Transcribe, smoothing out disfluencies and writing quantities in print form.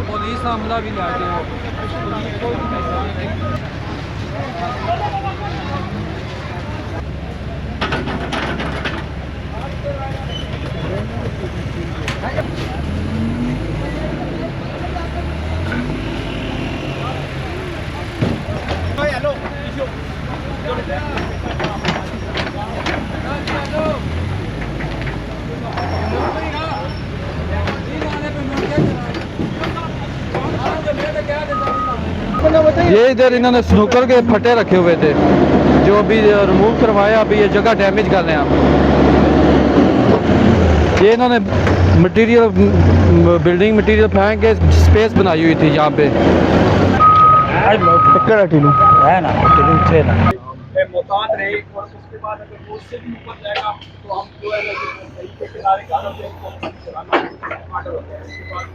Police हमला भी लाके आओ। ये इधर इन्होंने स्नूकर के फटे रखे हुए थे जो अभी रिमूव करवाया। अभी ये जगह डैमेज कर रहे हैं हम। ये इन्होंने मटेरियल बिल्डिंग मटेरियल फेंक के स्पेस बनाई हुई थी यहाँ पे। है ना थे ना मोहतात रहे और उसके बाद अगर वो उससे भी ऊपर जाएगा तो हम जो है नदी के किनारे गाना पे चलाना होता है। उसके बाद